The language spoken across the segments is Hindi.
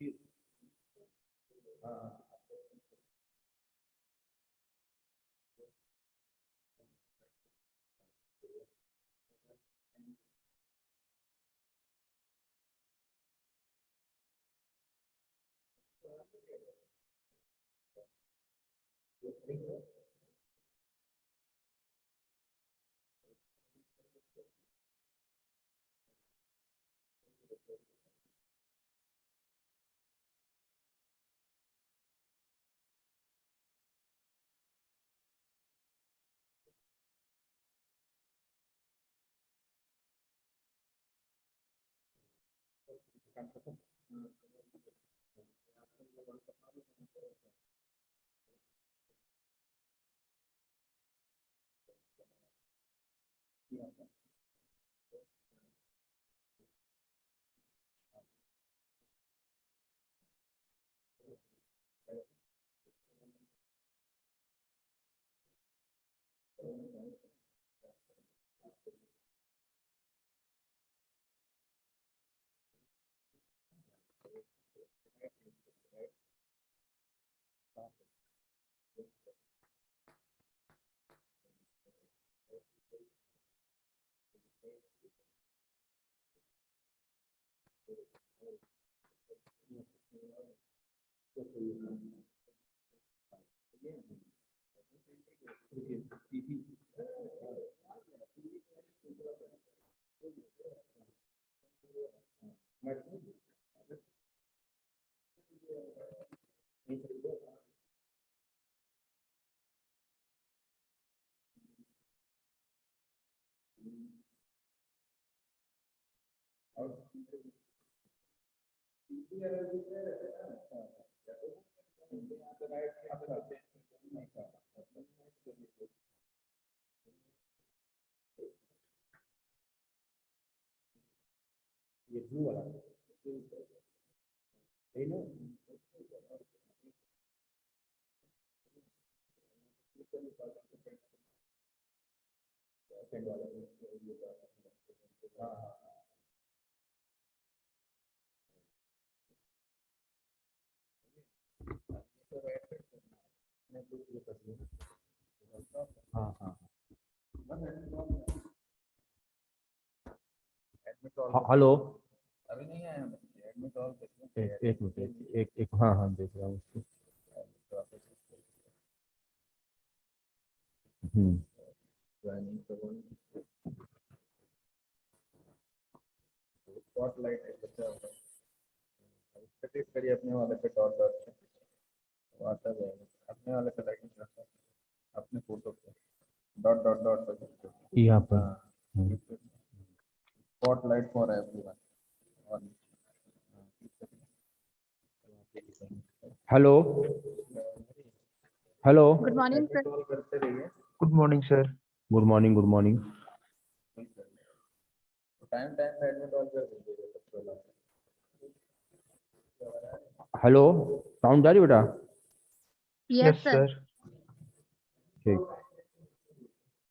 ये ब्लू वाला है ना, सेकंड वाला हाँ हाँ हाँ हाँ हेलो, अभी नहीं आया एडमिट ऑल एक मिनट एक एक हाँ हाँ देख रहा हूँ उसको। स्पॉटलाइट एक बच्चा होगा, क्लिक करिए अपने वाले पे डॉट डॉट से, वो आता जाएगा अपने वाले पे, लाइटिंग करता है अपने फोटो पे डॉट डॉट डॉट पर यहाँ पर spotlight for everyone. Hello hello, good morning sir. Call करते रहिए। Good morning sir. Good morning good morning. Time time पे एडमिट ऑल कर दीजिएगा सबसे पहले। हेलो, साउंड जा रही बेटा? Yes sir. ठीक,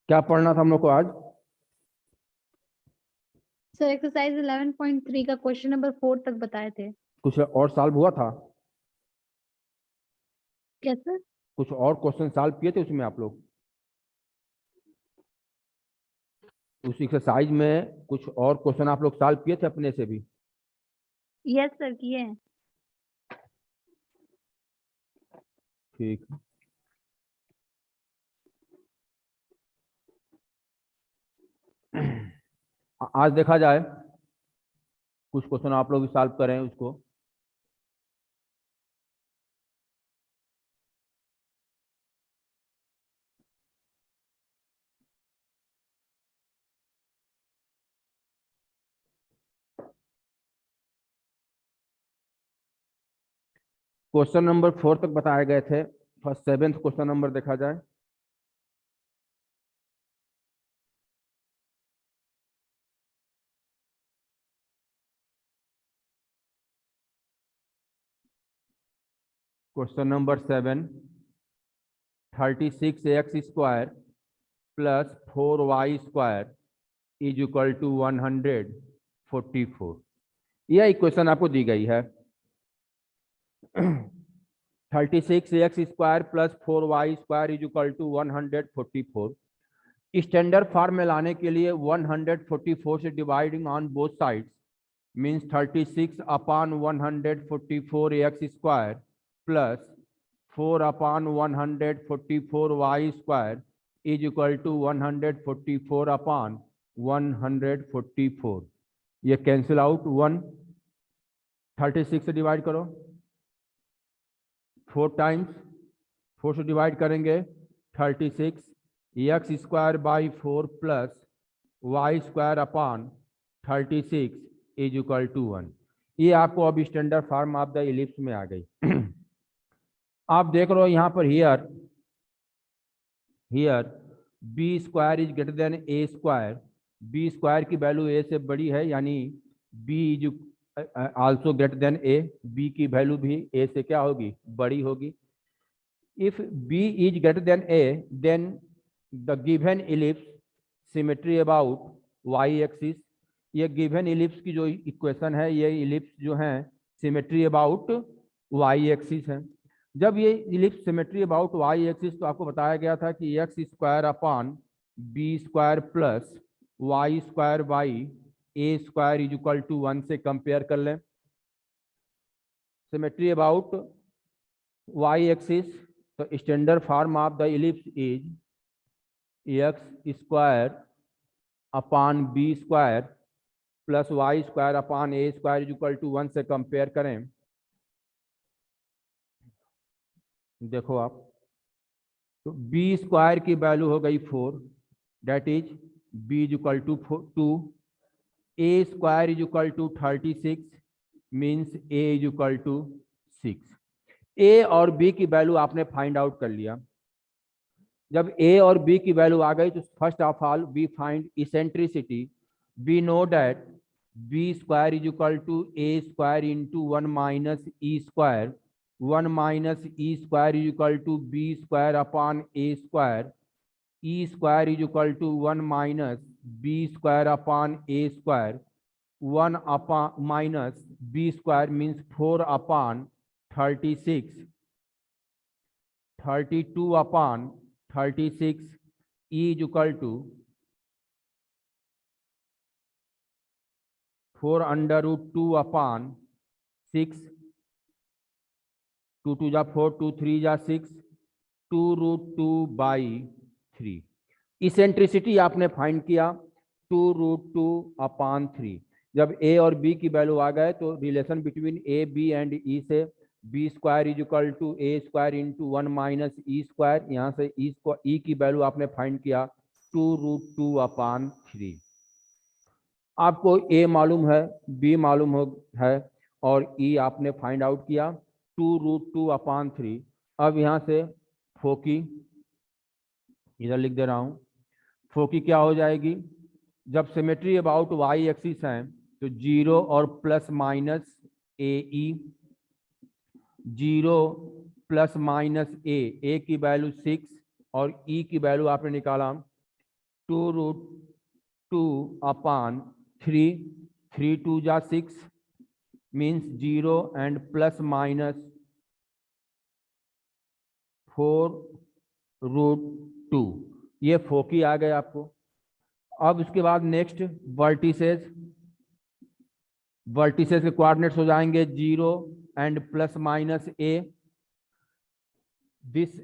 क्या पढ़ना था हम लोग को आज? सर एक्सरसाइज 11.3 का क्वेश्चन नंबर 4 तक बताए थे। कुछ और सॉल्व हुआ था? क्या सर? कुछ और क्वेश्चन सॉल्व किए थे उसमें आप लोग? उस एक्सरसाइज में कुछ और क्वेश्चन आप लोग सॉल्व किए थे अपने से भी? यस सर किए हैं। ठीक, आज देखा जाए कुछ क्वेश्चन आप लोग भी सॉल्व करें उसको। क्वेश्चन नंबर 4 तक बताए गए थे, फर्स्ट 7th क्वेश्चन नंबर देखा जाए। Question number 7, 36x² plus 4y² is equal to 144। यह इक्वेशन आपको दी गई है। 36x² plus 4y² is equal to 144। Standard form में लाने के लिए 144 से dividing on both sides means 36/144x² plus 4/144y² is equal to 144/144। ये कैंसिल आउट 36 से डिवाइड करो, 4 टाइम्स 4 से डिवाइड करेंगे 36 x² / 4 plus y²/36 is equal to 1। ये आपको अब standard form of the ellipse में आ गई। आप देख रहे हो यहाँ पर here b² is greater than a²। b² की वैल्यू a से बड़ी है, यानी b is also greater than a। b की वैल्यू भी a से क्या होगी, बड़ी होगी। If b is greater than a then the given ellipse symmetry about y axis. ये गिवन इलिप्स की जो इक्वेशन है, ये इलिप्स जो है सिमेट्री अबाउट y एक्सिस है। जब ये ellipse symmetry about y axis, तो आपको बताया गया था कि x² plus y² a² is equal to 1 से कंपेयर कर लें। सिमेट्री अबाउट y एक्सिस, तो standard form of the ellipse is x² upon b² plus y² upon a² is equal to 1 से कंपेयर करें। देखो आप, तो b² की वैल्यू हो गई 4, that is b is equal to 2, a² is equal to 36 means a is equal to 6। a और b की वैल्यू आपने फाइंड आउट कर लिया। जब a और b की वैल्यू आ गई, तो first of all we find eccentricity. We know that b² is equal to a² into 1 minus e²। 1 minus e² is equal to b² upon a²। e² is equal to 1 minus b² upon a²। 1 upon minus b² means 4 upon 36। 32 upon 36 e is equal to 4√2 upon 6। 2 2 जा 4, 2 3 जा 6, 2√2/3। इसेंट्रिसिटी आपने फाइंड किया 2√2/3। जब a और b की वैल्यू आ गए, तो relation between a b and e से b² is equal to a² into 1 minus e²। यहाँ से e की वैल्यू आपने फाइंड किया 2√2/3। आपको a मालूम है, b मालूम है और e आपने फाइंड आउट किया 2√2/3। अब यहाँ से फोकी इधर लिख दे रहा हूँ। फोकी क्या हो जाएगी, जब सिमेट्री अबाउट y एक्सिस है तो 0 और plus minus ae, 0 plus minus a की वैल्यू 6 और e की वैल्यू आपने निकाला 2√2/3। 3 2 जा 6 मीन्स 0 एंड प्लस माइनस 4√2। ये फोकी आ गए आपको। अब उसके बाद नेक्स्ट वर्टिसेस के कोऑर्डिनेट्स हो जाएंगे 0 and plus minus a। This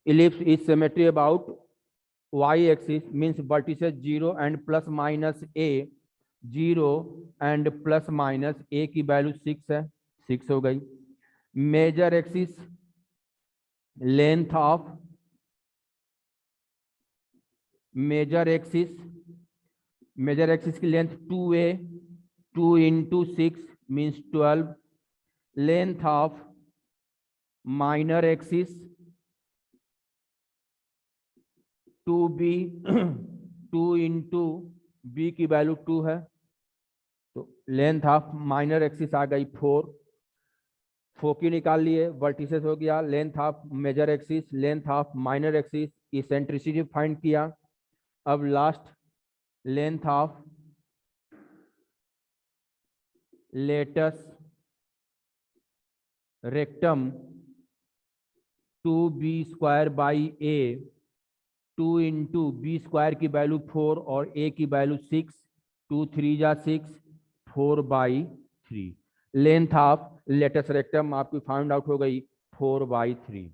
ellipse is symmetry about y axis means vertices 0 and plus minus a। 0 and plus minus a की वैल्यू 6 है, 6 हो गई। Major axis length of major axis की length 2a, 2 into 6 means 12। Length of minor axis 2b, 2 into b की वैल्यू 2 है, तो लेंथ ऑफ माइनर एक्सिस आ गई 4। फोकी निकाल लिए, वर्टिसेस हो गया, length of major axis, length of minor axis, eccentricity find किया। अब last length of latus rectum 2b² by a, 2 into b square की वैल्यू 4 और ए की वैल्यू 6, 2 3 जा 6, 4/3। लेंथ ऑफ लेटस रेक्टम आपकी फाइंड आउट हो गई 4/3।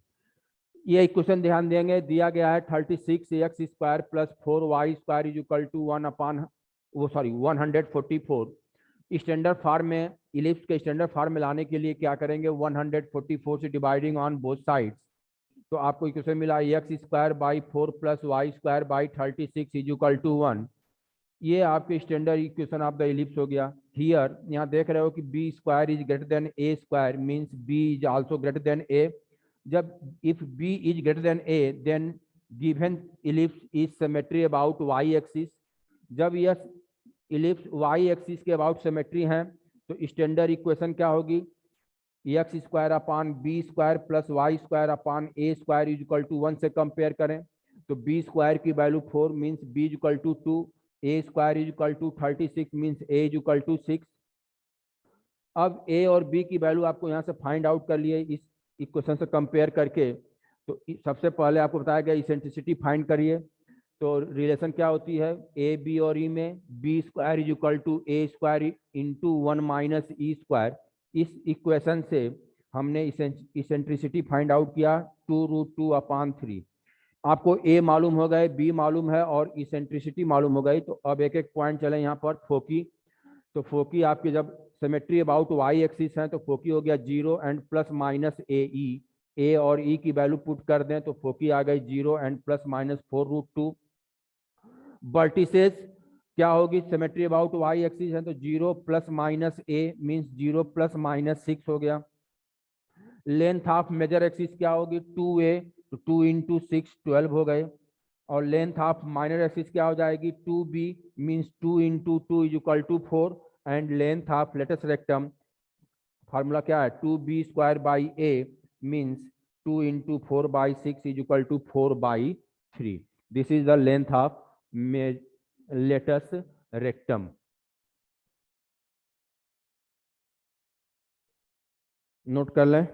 ये इक्वेशन ध्यान देंगे, दिया गया है 36x² plus 4y² is equal to 144। Standard form में, इलिप्स के स्टैंडर्ड फॉर्म में लाने के लिए क्या करेंगे, 144 से डिवाइडिंग ऑन बोथ साइड्स, तो आपको इक्वेशन मिला x² by 4 plus y² by 36 is equal to 1। ये आपके standard equation of the ellipse हो गया। हियर यहाँ देख रहे हो कि b² is greater than a² means b is also greater than a। जब if b is greater than a then given ellipse is symmetry about y axis. जब यह इलिप्स y एक्सिस के अबाउट सिमेट्री हैं तो स्टैंडर्ड इक्वेशन क्या होगी, x² upon b² plus y² upon a² is equal to 1 से कंपेयर करें तो b² की value 4 means b is equal to 2, a² is equal to 36 means a is equal to 6। अब a और b की वैल्यू आपको यहाँ से फाइंड आउट कर लिए इस इक्वेशन से कंपेयर करके। तो सबसे पहले आपको बताया गया इसेंट्रिसिटी फाइंड करिए, तो रिलेशन क्या होती है a b और e में, b² is equal to a² into 1 minus e²। इस इक्वेशन से हमने इसेंट्रिसिटी फाइंड आउट किया 2√2/3। आपको a मालूम हो गए, b मालूम है और इसेंट्रिसिटी मालूम हो गई। तो अब एक एक पॉइंट चले यहाँ पर। फोकी, तो फोकी आपकी जब सिमेट्री अबाउट y एक्सिस है तो फोकी हो गया 0 and plus minus A, a और e की वैल्यू पुट कर दें तो फोकी आ गई 0 एंड प्लस माइनस 4√2। वर्टिसेस क्या होगी, सिमेट्री अबाउट y एक्सिस है तो 0 plus minus a means 0 plus minus 6 हो गया। लेंथ ऑफ मेजर एक्सिस क्या होगी 2a, तो 2 इंटू 6 12 हो गए। और लेंथ ऑफ माइनर एक्सिस क्या हो जाएगी 2b means 2 into 2 is equal to 4। And length of latus rectum formula क्या है 2b² by a means 2 into 4/6 is equal to 4/3। This is the length of latus rectum. Note कर लें।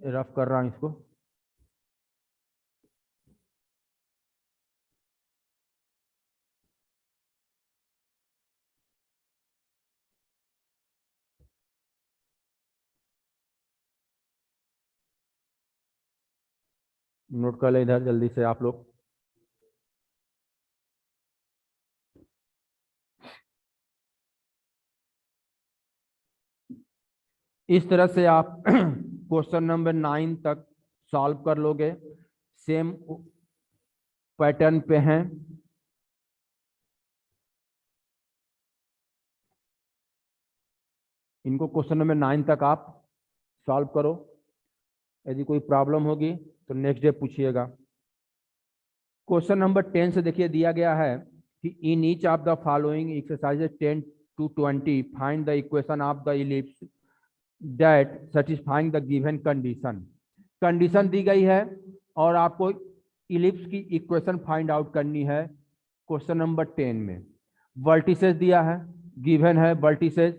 रफ कर रहा हूं इसको। नोट कर ले इधर जल्दी से आप लोग। इस तरह से आप क्वेश्चन नंबर 9 तक सॉल्व कर लोगे। सेम पैटर्न पे हैं। इनको क्वेश्चन नंबर 9 तक आप सॉल्व करो। यदि कोई प्रॉब्लम होगी तो नेक्स्ट डे पूछिएगा। क्वेश्चन नंबर 10 से देखिए दिया गया है कि in each of the following exercises 10 to 20 find the equation of the ellipse that satisfying the given condition. Condition दी गई है और आपको इलिप्स की इक्वेशन फाइंड आउट करनी है। क्वेश्चन नंबर 10 में वर्टिसेस दिया है, गिवन है वर्टिसेस।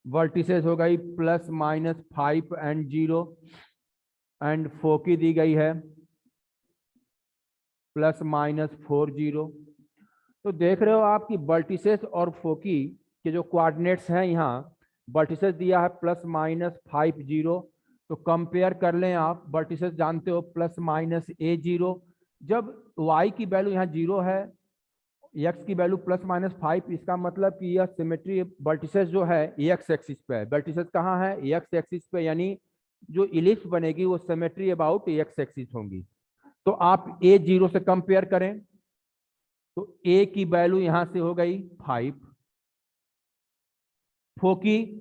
वर्टिसेस हो गई प्लस माइनस 5 एंड 0 एंड फोकी दी गई है प्लस माइनस 4 0। तो देख रहे हो आप कि वर्टिसेस और फोकी के जो कोऑर्डिनेट्स हैं, यहाँ वर्टिसेस दिया है प्लस माइनस 5 0। तो कंपेयर कर लें आप, वर्टिसेस जानते हो प्लस माइनस a0। जब y की वैल्यू यहाँ 0 है, x की वैल्यू प्लस माइनस 5, इसका मतलब कि यह सिमेट्री वर्टिसेस जो है x एक्सिस पे है। वर्टिसेस कहाँ है, x एक्सिस पे, यानी जो इलिप्स बनेगी वो सिमेट्री अबाउट x एक्सिस होंगी। तो आप a0 से कंपेयर करें तो ए की वैल्यू यहां से हो गई 5। फोकी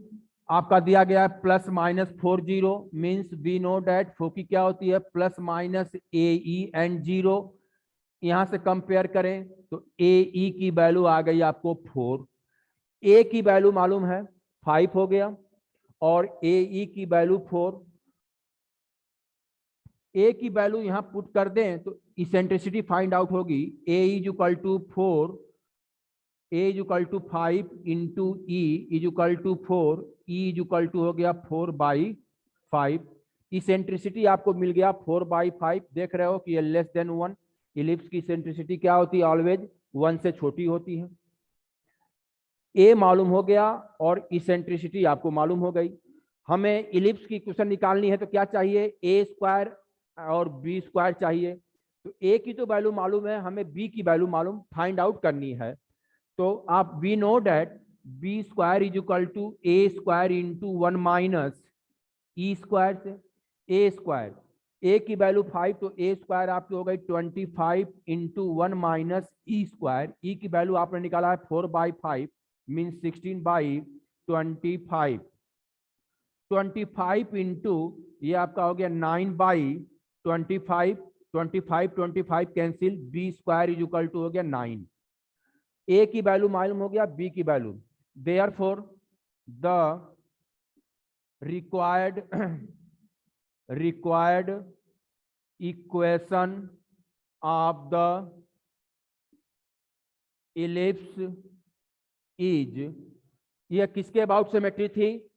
आपका दिया गया है +-40 मीन्स वी नो डैट फोकी क्या होती है +-AE&0। यहां से कंपेयर करें तो AE की वैल्यू आ गई आपको 4, ए की वैल्यू मालूम है 5 हो गया और AE की वैल्यू 4। ए की वैल्यू यहां पुट कर दें तो इसेंट्रिसिटी फाइंड आउट होगी A is equal to 4, A is equal to 5 into E is equal to 4, E is equal to हो गया 4/5। इसेंट्रिसिटी आपको मिल गया 4/5। देख रहे हो कि ये लेस देन 1। इलिप्स की इसेंट्रिसिटी क्या होती है ऑलवेज 1 से छोटी होती है। ए मालूम हो गया और इसेंट्रिसिटी आपको मालूम हो गई। हमें इलिप्स की क्वेश्चन निकालनी है तो क्या चाहिए A² और B² चाहिए। तो ए की तो वैल्यू मालूम है, हमें बी की वैल्यू मालूम फाइंड आउट करनी है। तो आप we know that B² is equal to A² into 1 minus E² से A²। ए की वैल्यू 5 तो A² आपकी हो गई 25 इंटू 1 माइनस E²। ई की वैल्यू आपने निकाला है 4/5 मीन्स 16/25। 25 इंटू ये आपका हो गया 9/25। 25 cancel, B² is equal to हो गया 9। ए की वैल्यू मालूम हो गया, बी की value. Therefore the required equation of the ellipse is, यह किसके अबाउट सिमेट्री थी,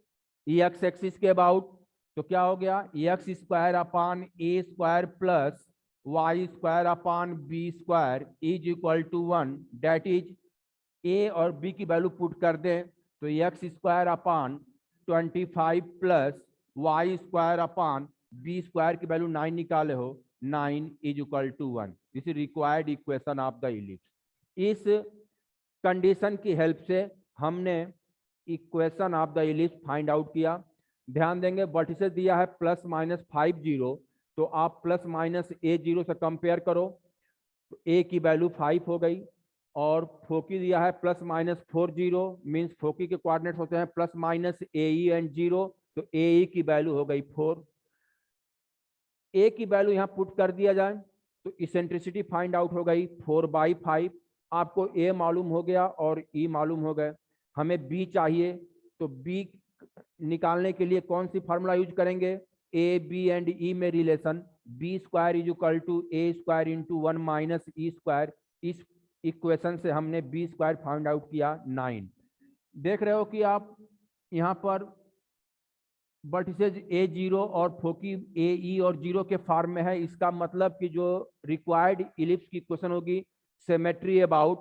एक्स एक्सिस के अबाउट। तो क्या हो गया x² upon A² plus y² upon B² is equal to 1। That is a और बी की वैल्यू पुट कर दें तो x² upon 25 plus y² upon B² की वैल्यू 9 निकाले हो, 9 is equal to 1। This is required equation of the ellipse. इस कंडीशन की हेल्प से हमने equation of the ellipse find out किया। ध्यान देंगे वर्टिसेस दिया है +-50, तो आप +-A0 से कंपेयर करो तो ए की वैल्यू 5 हो गई और फोकी दिया है +-40 मीन्स फोकी के कोऑर्डिनेट्स होते हैं +-AE&0, तो AE की वैल्यू हो गई 4। ए की वैल्यू यहाँ पुट कर दिया जाए तो इसेंट्रिसिटी फाइंड आउट हो गई 4/5। आपको ए मालूम हो गया और ई मालूम हो गए। हमें बी चाहिए तो बी निकालने के लिए कौन सी फार्मूला यूज करेंगे, ए बी एंड ई में relation B² is equal to A² into 1 minus E²। इस इक्वेशन से हमने B² फाइंड आउट किया 9। देख रहे हो कि आप यहाँ पर वर्टिसेज A0 और फोकी AE और 0 के फॉर्म में है। इसका मतलब कि जो रिक्वायर्ड इलिप्स की क्वेश्चन होगी सिमेट्री अबाउट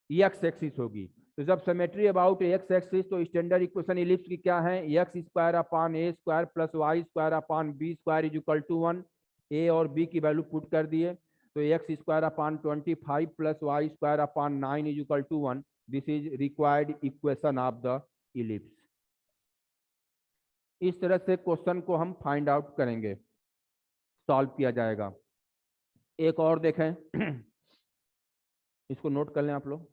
एक्स एक्सिस होगी। तो जब सिमेट्री अबाउट एक्स एक्सिस तो स्टैंडर्ड इक्वेशन इलिप्स की क्या है, x² upon A² plus y² upon B² is equal to 1। A और बी की वैल्यू पुट कर दिए तो x² upon 25 plus y² upon 9 is equal to 1। This is required equation of the ellipse. इस तरह से क्वेश्चन को हम फाइंड आउट करेंगे, सॉल्व किया जाएगा। एक और देखें इसको नोट कर लें आप लोग।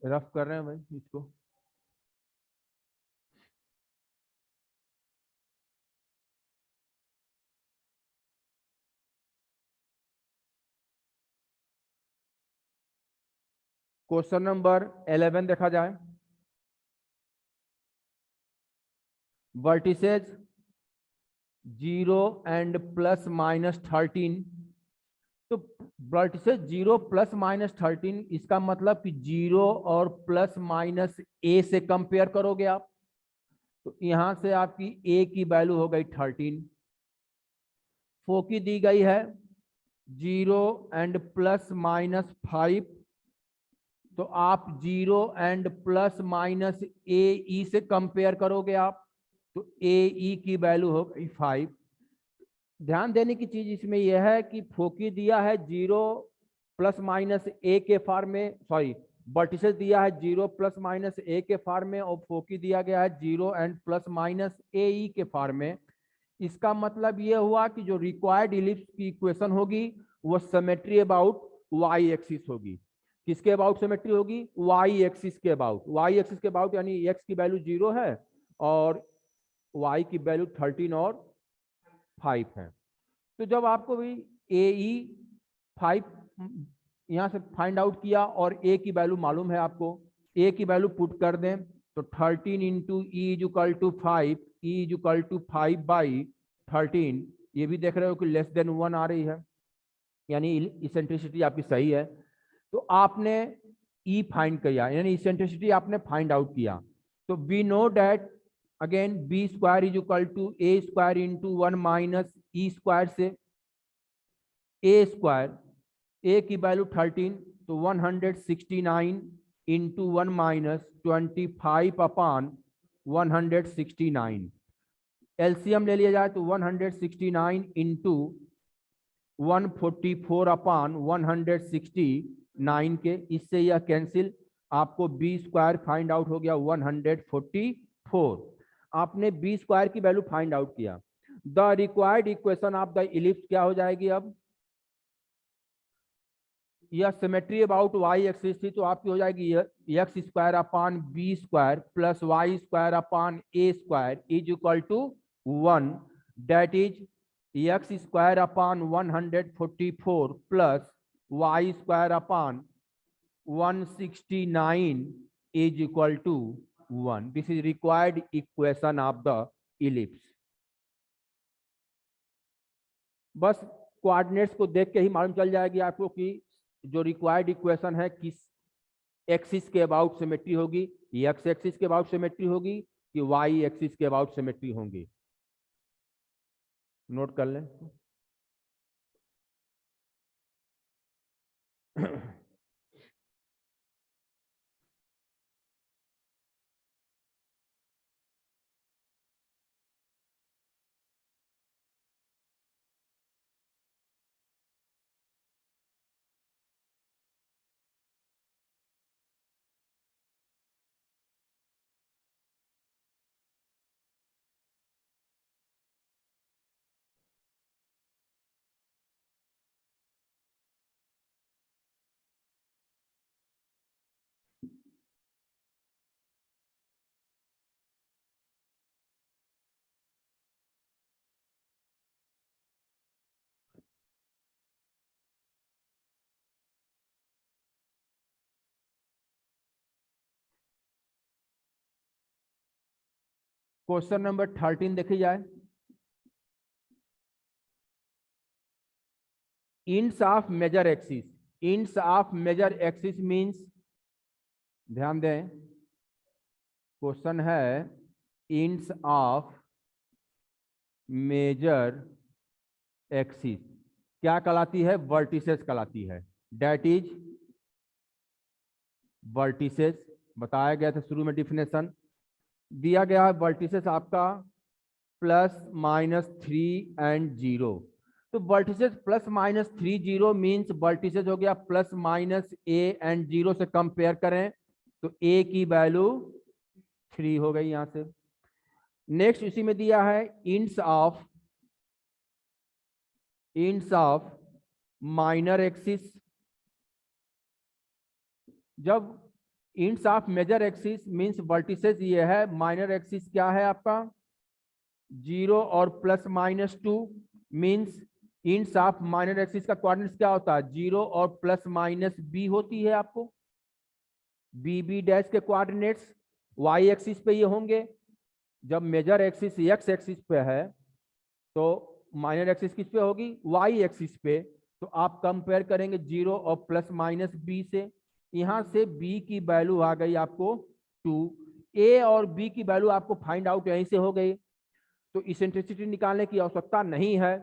रफ कर रहे हैं भाई इसको। क्वेश्चन नंबर 11 देखा जाए। वर्टिसेज 0 एंड +-13, तो वर्टिसेस 0 प्लस माइनस 13, इसका मतलब कि 0 और प्लस माइनस ए से कंपेयर करोगे आप, तो यहां से आपकी ए की वैल्यू हो गई 13, फोकी दी गई है 0 एंड प्लस माइनस 5, तो आप 0 एंड प्लस माइनस ए ई से कंपेयर करोगे आप, तो ए ई की वैल्यू हो गई 5। ध्यान देने की चीज इसमें यह है कि फोकी दिया है 0 प्लस माइनस ए के फॉर्म में, सॉरी वर्टिसेस दिया है 0 प्लस माइनस ए के फॉर्म में, और फोकी दिया गया है 0 एंड प्लस माइनस ए ई के फॉर्म में। इसका मतलब यह हुआ कि जो रिक्वायर्ड इलिप्स की इक्वेशन होगी वो सिमेट्री अबाउट वाई एक्सिस होगी। किसके अबाउट सिमेट्री होगी? वाई एक्सिस के अबाउट। वाई एक्सिस के अबाउट यानी एक्स की वैल्यू 0 है और वाई की वैल्यू 13 और 5 है। तो जब आपको भी ए ई 5 यहां से फाइंड आउट किया और ए की वैल्यू मालूम है आपको, ए की वैल्यू पुट कर दें तो 13 into e is equal to 5, e is equal to 5 by 13, ये भी देख रहे हो कि लेस देन 1 आ रही है, यानी इसेंट्रिसिटी आपकी सही है। तो आपने ई फाइंड किया, यानी इसेंट्रिसिटी आपने फाइंड आउट किया। तो we know that again b square is equal to A square into 1 minus E square से ए स्क्वायर, ए की वैल्यू 13, तो 169 इंटू 1 माइनस 25 अपॉन 169। एलसीएम ले लिया जाए तो 169 इंटू 144 अपॉन 169 के, इससे यह कैंसिल, आपको बी स्क्वायर फाइंड आउट हो गया 144। आपने बी स्क्वायर की वैल्यू फाइंड आउट किया। The required equation of the ellipse क्या हो जाएगी? अब यह सिमेट्री अबाउट वाई एक्सिस थी, तो आपकी हो जाएगी x square upon B square plus Y square upon A square is equal to 1, that is x square upon 144 plus Y square upon 169 is equal to 1. This is required equation of the ellipse. बस कोऑर्डिनेट्स को देख के ही मालूम चल जाएगी आपको कि जो रिक्वायर्ड इक्वेशन है किस एक्सिस के अबाउट सिमेट्री होगी, एक्स एक्सिस के अबाउट सिमेट्री होगी कि वाई एक्सिस के अबाउट सिमेट्री होंगी। नोट कर लें। क्वेश्चन नंबर 13 देखी जाए। Ends of major axis, ends of major axis means, ध्यान दें क्वेश्चन है इंड्स ऑफ मेजर एक्सिस क्या कहलाती है? वर्टिसेस कहलाती है। डेट इज वर्टिसेस, बताया गया था शुरू में डिफिनेशन दिया गया है। वर्टिसेस आपका प्लस माइनस 3 एंड 0, तो vertices plus minus 3 0 means vertices हो गया प्लस माइनस ए एंड 0 से कंपेयर करें तो ए की वैल्यू 3 हो गई यहां से। नेक्स्ट इसी में दिया है इंड्स ऑफ माइनर एक्सिस। जब ends of major axis means vertices ये है, माइनर एक्सिस क्या है आपका 0 और plus minus 2 means ends of minor axis का कोऑर्डिनेट्स क्या होता है 0 और प्लस माइनस बी होती है। आपको बी बी डैश के कोऑर्डिनेट्स वाई एक्सिस पे ये होंगे। जब मेजर एक्सिस एक्स एक्सिस पे है तो माइनर एक्सिस किस पे होगी? वाई एक्सिस पे। तो आप कंपेयर करेंगे 0 और प्लस माइनस बी से। यहां से बी की वैल्यू आ गई आपको 2, ए और बी की वैल्यू आपको फाइंड आउट यहीं से हो गई, तो इसेंट्रिसिटी निकालने की आवश्यकता नहीं है।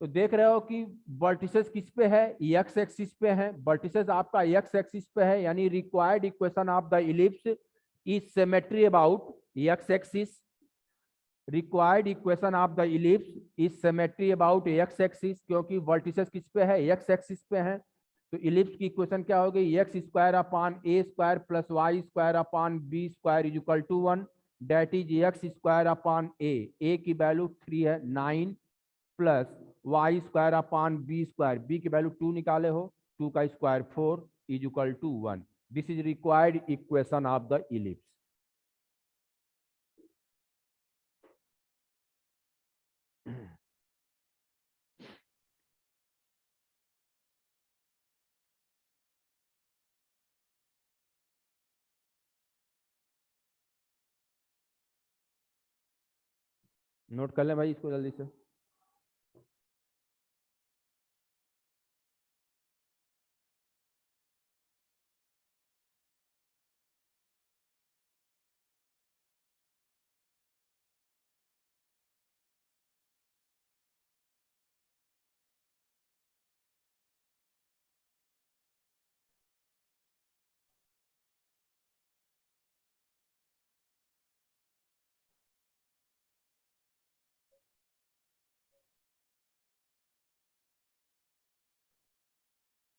तो देख रहे हो कि वर्टिसेस किस पे है, एक्स एक्सिस पे है, वर्टिसेस आपका एक्स एक्सिस पे है, यानी required equation of the ellipse is symmetry about x axis. Required equation of the ellipse is symmetry about x axis, क्योंकि वर्टिसेस किस पे है, एक्स एक्सिस पे है। तो इलिप्स की इक्वेशन क्या हो गई, X square upon A square plus Y square upon B square is equal to 1, that is x square upon A की वैल्यू 3 है 9 plus Y square upon B square, B की वैल्यू 2 निकाले हो, 2 का square 4 is equal to 1। This is required equation of the ellipse. Note कर लें भाई इसको जल्दी से।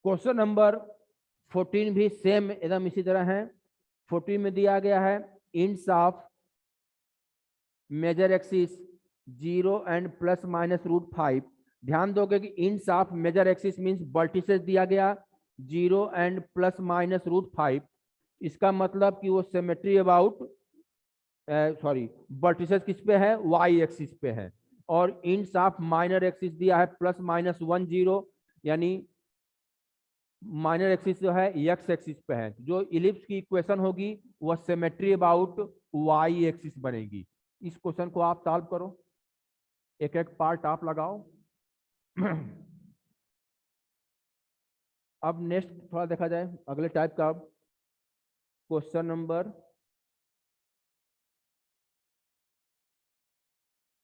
क्वेश्चन नंबर 14 भी सेम एकदम इसी तरह है। 14 में दिया गया है ends of major axis 0 and plus minus root 5। ध्यान दोगे कि ends of major axis means vertices दिया गया 0 एंड प्लस माइनस रूट 5। इसका मतलब कि वो सिमेट्री अबाउट वर्टिसेस किस पे है, वाई एक्सिस पे है। और इंड्स ऑफ माइनर एक्सिस दिया है प्लस माइनस 1 0, यानी माइनर एक्सिस जो है एक्स एक्सिस पे है। जो इलिप्स की इक्वेशन होगी वह सिमेट्री अबाउट वाई एक्सिस बनेगी। इस क्वेश्चन को आप सॉल्व करो, एक एक पार्ट आप लगाओ। अब नेक्स्ट थोड़ा देखा जाए अगले टाइप का। Question number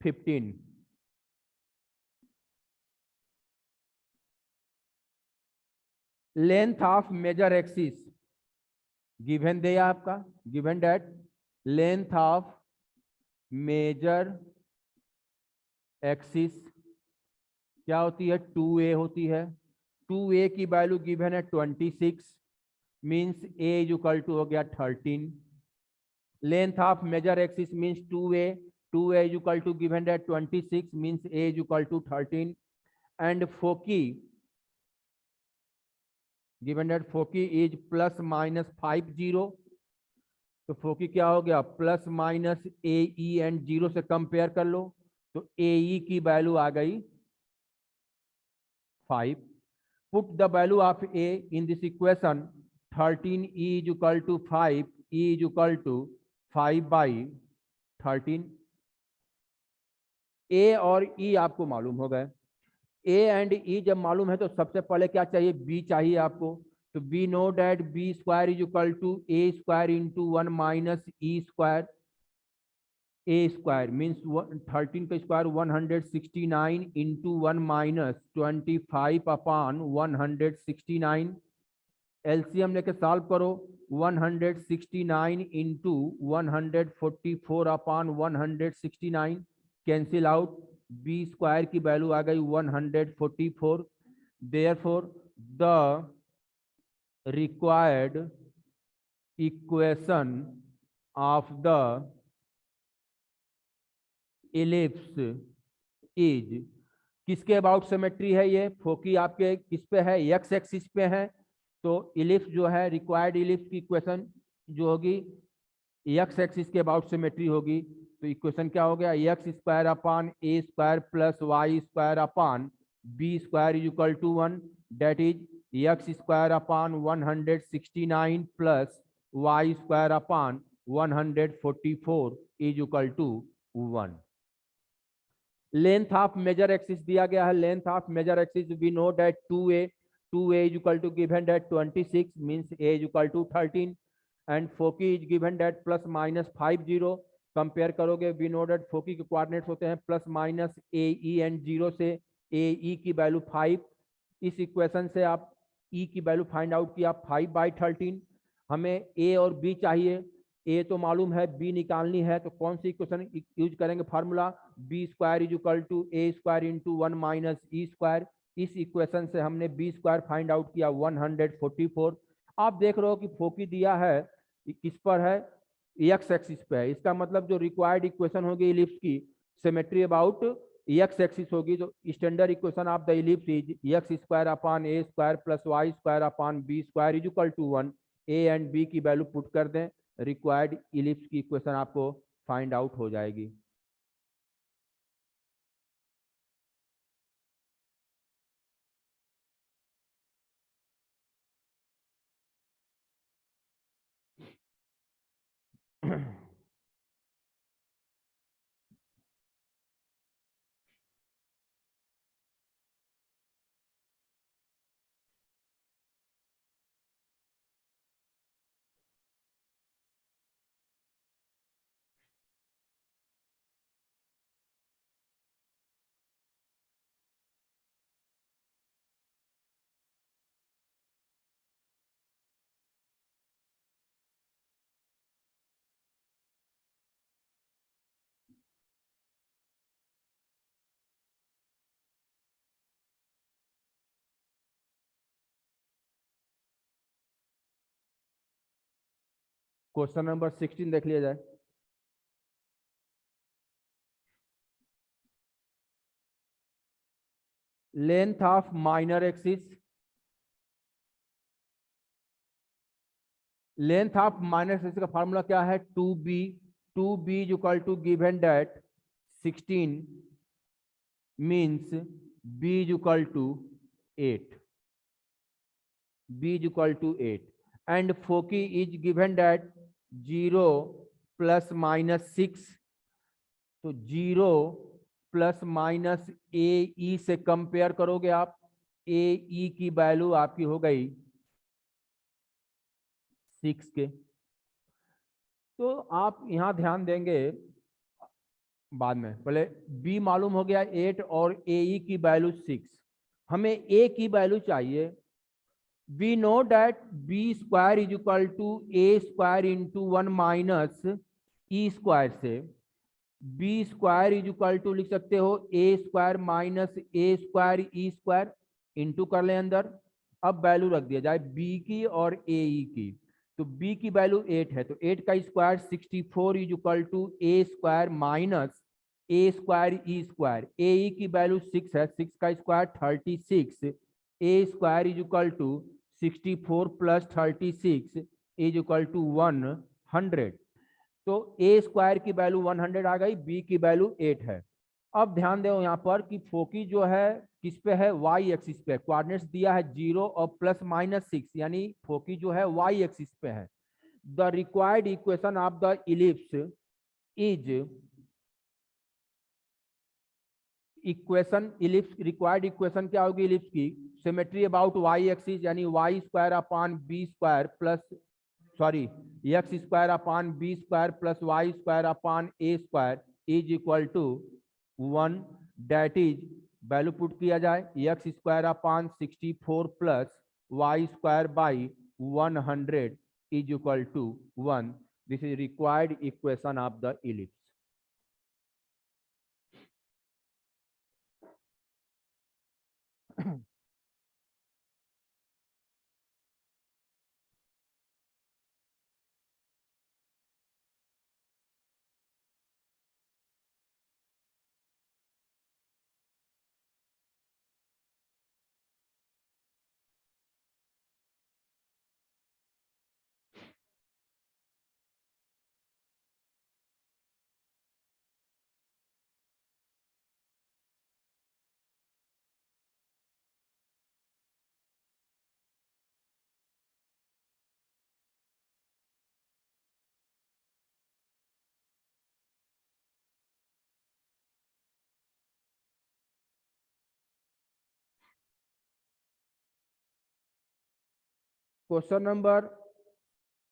15। Length of major axis given दिया आपका, given that length of major axis क्या होती है, 2a होती है। 2a की वैल्यू गिवन है 26, means a is equal to हो गया 13। Length of major axis means 2a, 2a is equal to given है 26, means a is equal to 13। And foci given that foci is plus minus 50। तो फोकी क्या हो गया, plus minus a e and 0 से कंपेयर कर लो, तो ए ई की वैल्यू आ गई 5। Put the value of a in this equation 13 e is equal to 5, e is equal to 5/13। A और ई आपको मालूम हो गए। ए एंड ई जब मालूम है तो सबसे पहले क्या चाहिए, बी चाहिए आपको। तो we know that b square is equal to A square into 1 minus E square. A square means 13 का square 169 into 1 minus 25 upon 169। LCM लेके सॉल्व करो, 169 into 144 upon 169 cancel out, b square की वैल्यू आ गई 144। Therefore the required equation of the ellipse is, किसके अबाउट सिमेट्री है ये, फोकी आपके किस पे है, एक्स एक्सिस पे है। तो इलिप्स जो है, रिक्वायर्ड इलिप्स की इक्वेशन जो होगी एक्स एक्सिस के अबाउट सिमेट्री होगी। तो इक्वेशन क्या हो गया, x square upon A square plus Y square upon B square is equal to 1, that is x square upon 169 plus Y square upon 144 is equal to 1। Length of major axis दिया गया है, length of major axis we know that 2a is equal to given that 26 means a is equal to 13 and foci is given that plus minus 50 compare करोगे वी नो दैट फोकी के कोऑर्डिनेट्स होते हैं plus minus a e and 0 से ए ई की वैल्यू 5। इस इक्वेशन से आप ई की वैल्यू फाइंड आउट किया 5/13। हमें ए और बी चाहिए, ए तो मालूम है, बी निकालनी है, तो कौन सी इक्वेशन यूज करेंगे formula b square is equal to A square into 1 minus E square. इस इक्वेशन से हमने बी स्क्वायर फाइंड आउट किया 144। आप देख रहे हो कि फोकी दिया है किस पर है, एक्स एक्सिस पे है, इसका मतलब जो रिक्वायर्ड इक्वेशन होगी इलिप्स की सिमेट्री अबाउट एक्स एक्सिस होगी। तो standard equation of the ellipse is x square upon A square plus Y square upon B square is equal to 1। A and b की वैल्यू पुट कर दें, रिक्वायर्ड इलिप्स की इक्वेशन आपको फाइंड आउट हो जाएगी। क्वेश्चन नंबर 16 देख लिया जाए। Length of minor axis, length of minor axis का फार्मूला क्या है 2b। 2b is equal to given that 16 means b is equal to 8, b is equal to 8 and foci is given that 0 plus minus 6। तो 0 प्लस माइनस ए ई से कंपेयर करोगे आप, ए ई की वैल्यू आपकी हो गई 6 के। तो आप यहां ध्यान देंगे बाद में, पहले बी मालूम हो गया 8 और ए ई की वैल्यू 6, हमें ए की वैल्यू चाहिए। we know that b square is equal to a square into 1 minus e square से b square is equal to लिख सकते हो a square minus a square e square into कर लें अंदर। अब वैल्यू रख दिया जाए b की और a e की, तो b की वैल्यू 8 है, तो 8 का square 64 is equal to a square minus a square e square. a e की वैल्यू 6 है, 6 का square 36, a square is equal to 64 plus 36 is equal to 100। तो a स्क्वायर की वैल्यू 100 आ गई, b की वैल्यू 8 है। अब ध्यान दो यहाँ पर कि फोकी जो है किस पे है, y एक्सिस पे, कोऑर्डिनेट्स दिया है 0 और प्लस माइनस 6, यानी फोकी जो है y एक्सिस पे है। The required equation of the ellipse is equation, ellipse required equation क्या होगी इलिप्स की, सिमेट्री अबाउट वाई एक्सिस, यानी y square upon B square plus sorry x square upon B square plus Y square upon A square is equal to 1। That is value put किया जाए x square upon 64 plus Y square by 100 is equal to 1। This is required equation of the ellipse. Question number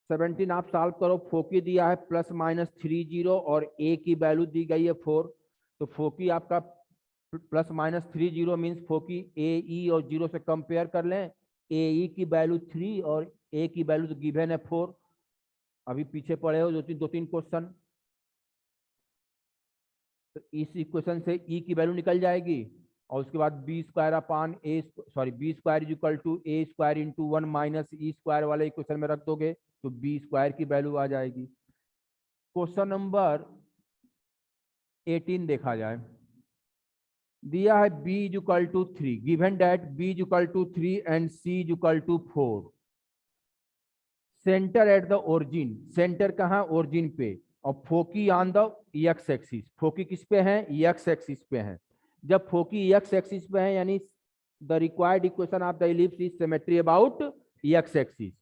17 आप सॉल्व करो। फोकी दिया है +-30 और ए की वैल्यू दी गई है 4। तो फोकी आपका +-30 मीन्स फोकी ए ई और 0 से कंपेयर कर लें। ए ई की वैल्यू 3 और ए की वैल्यू तो गिवन है 4। अभी पीछे पड़े हो दो तीन क्वेश्चन, तो इस इक्वेशन से ई की वैल्यू निकल जाएगी और उसके बाद b square upon a b square equal to A square into 1 minus E square वाले इक्वेशन में रख दोगे तो बी स्क्वायर की वैल्यू आ जाएगी। क्वेश्चन नंबर 18 देखा जाए। दिया है b equal to 3, given that b equal to 3 and c equal to 4। Centre at the origin, centre कहाँ? ओरिजिन पे। और foci on the x axis, foci किस पे है? एक्स एक्सिस पे है। जब फोकी एक्स एक्सिस पे है यानी the required equation of the ellipse is symmetry about x axis.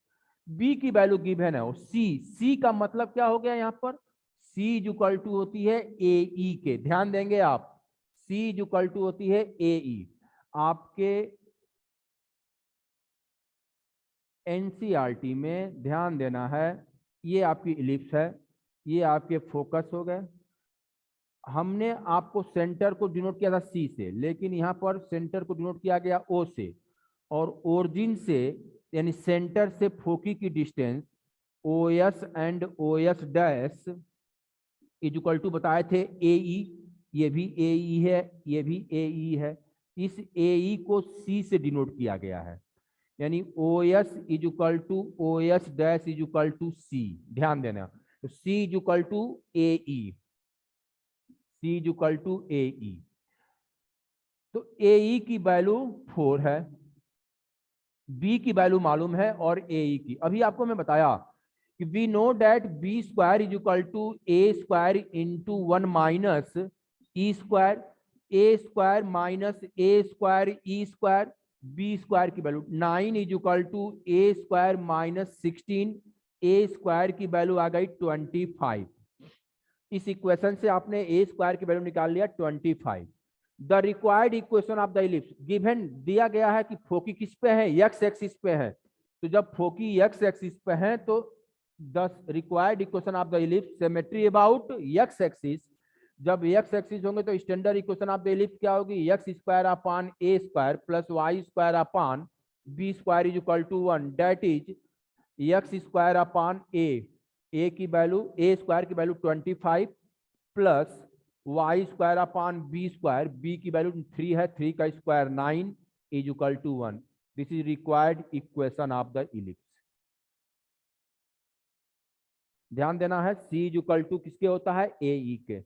B की वैल्यू गिवन है और सी का मतलब क्या हो गया यहाँ पर? सी इक्वल टू होती है ए ई के, ध्यान देंगे आप, सी इक्वल टू होती है ए ई। आपके एनसीईआरटी में ध्यान देना है, ये आपकी इलिप्स है, ये आपके फोकस हो गए। हमने आपको सेंटर को डिनोट किया था सी से, लेकिन यहाँ पर सेंटर को डिनोट किया गया ओ से। और ओरिजिन से यानी सेंटर से फोकी की distance O S and O S dash equal to बताए थे ए ई, ये भी ए ई है, ये भी ए ई है। इस ए ई को सी से डिनोट किया गया है, यानी O S equal to O S dash equal to C. ध्यान देना, तो C equal to A E, C equal to A E. तो ए ई की वैल्यू 4 है, बी की वैल्यू मालूम है और ए ई की। अभी आपको मैं बताया कि we know that B square is equal to A square into 1 minus E square, A square minus A square E square. B square की value 9 is equal to A square minus 16, A square की वैल्यू आ गई 25। इस इक्वेशन से आपने ए स्क्वायर की वैल्यू निकाल लिया 25। The required equation of the ellipse given दिया गया है कि फोकी किस पे है? एक्स एक्सिस पे है। तो जब फोकी एक्स एक्सिस पे है तो the required equation of the ellipse symmetry about x axis. जब एक्स एक्सिस होंगे तो standard equation of the ellipse क्या होगी? X square upon A square plus Y square upon B square is equal to 1, that is x square upon A की वैल्यू, ए स्क्वायर की value 25 plus Y square upon B square, B की वैल्यू 3 है, 3 का square 9 is equal to 1। This is required equation of the ellipse. ध्यान देना है, सी इज इक्वल टू किसके होता है? ए ई के।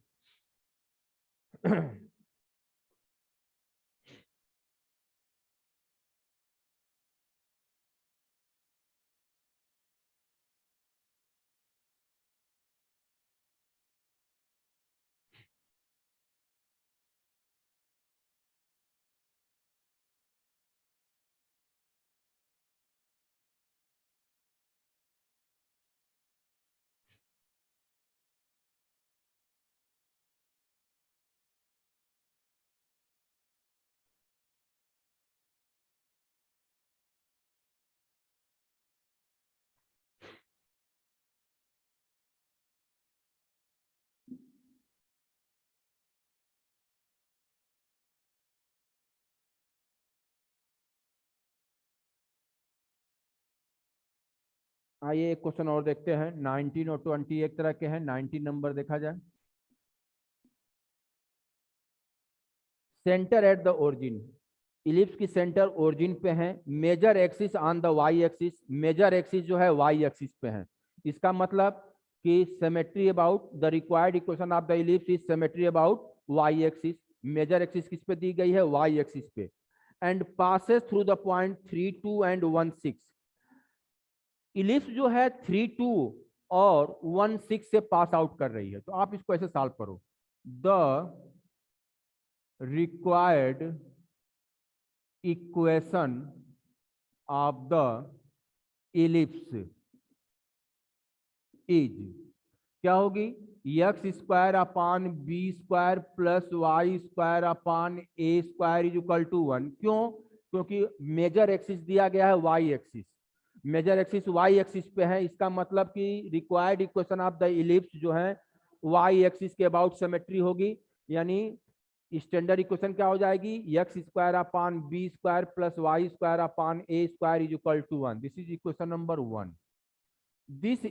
आइए एक क्वेश्चन और देखते हैं। 19 और 20 एक तरह के हैं। 19 नंबर देखा जाए। Centre at the origin, ellipse की सेंटर ओरिजिन पे है। Major axis on the y axis, major axis जो है वाई एक्सिस पे है। इसका मतलब कि symmetry about the required equation of the ellipse is symmetry about y axis. Major axis किस पे दी गई है? वाई एक्सिस पे। And passes through the point 3, 2 and 1, 6। Ellipse जो है 3, 2 और 1, 6 से पास आउट कर रही है। तो आप इसको ऐसे सॉल्व करो। The required equation of the ellipse is क्या होगी? X square upon B square plus Y square upon A square is equal to 1। क्यों? क्योंकि मेजर एक्सिस दिया गया है y axis. Major axis y axis पे है, इसका मतलब कि required equation of the ellipse जो है वाई एक्सिस के अबाउट सिमेट्री होगी, यानी स्टैंडर्ड इक्वेशन क्या हो जाएगी, x square upon B square plus Y square upon A square is equal to 1। This is equation number 1। This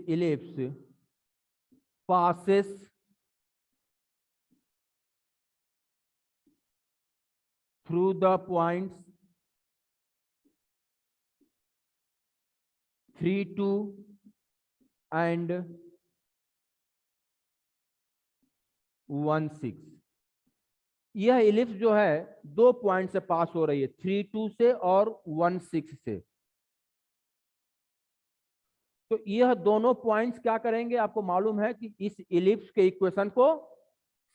ellipse passes through the points 3, 2 and 1, 6। यह इलिप्स जो है दो पॉइंट से पास हो रही है, 3, 2 से और 1, 6 से। तो यह दोनों पॉइंट्स क्या करेंगे, आपको मालूम है कि इस इलिप्स के इक्वेशन को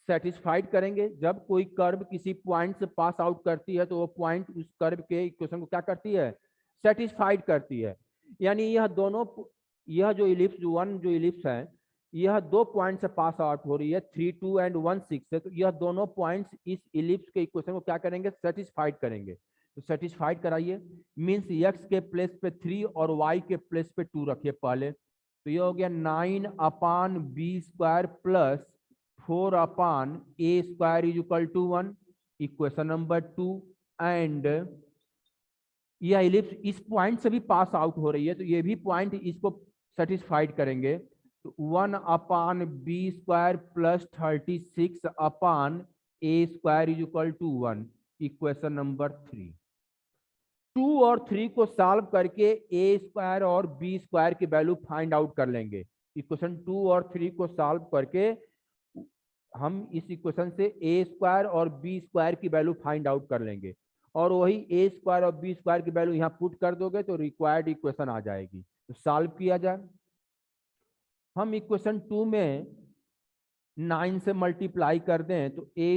सेटिस्फाइड करेंगे। जब कोई कर्व किसी पॉइंट से पास आउट करती है तो वो पॉइंट उस कर्व के इक्वेशन को क्या करती है, सेटिस्फाइड करती है। यानी यह दोनों, यह जो इलिप्स वन जो इलिप्स है यह दो पॉइंट से पास आउट हो रही है, 3, 2 एंड 1, 6 से। तो यह दोनों पॉइंट्स इस इलिप्स के इक्वेशन को क्या करेंगे, सेटिस्फाइड करेंगे। तो सेटिस्फाइड कराइए, मीन्स एक्स के प्लेस पे 3 और वाई के प्लेस पे 2 रखिए पहले। तो यह हो गया 9 upon B square plus 4 upon A square is equal to 1, equation number 2। And यह इलिप्स इस पॉइंट से भी पास आउट हो रही है, तो ये भी पॉइंट इसको सेटिस्फाइड करेंगे। तो 1 upon B square plus 36 upon A square is equal to 1, equation number 3। 2 और 3 को सॉल्व करके ए स्क्वायर और बी स्क्वायर की वैल्यू फाइंड आउट कर लेंगे। इक्वेशन 2 और 3 को सॉल्व करके हम इस इक्वेशन से ए स्क्वायर और बी स्क्वायर की वैल्यू फाइंड आउट कर लेंगे, और वही ए स्क्वायर और बी स्क्वायर की वैल्यू यहाँ पुट कर दोगे तो रिक्वायर्ड इक्वेशन आ जाएगी। तो सॉल्व किया जाए। हम इक्वेशन 2 में 9 से मल्टीप्लाई कर दें तो ए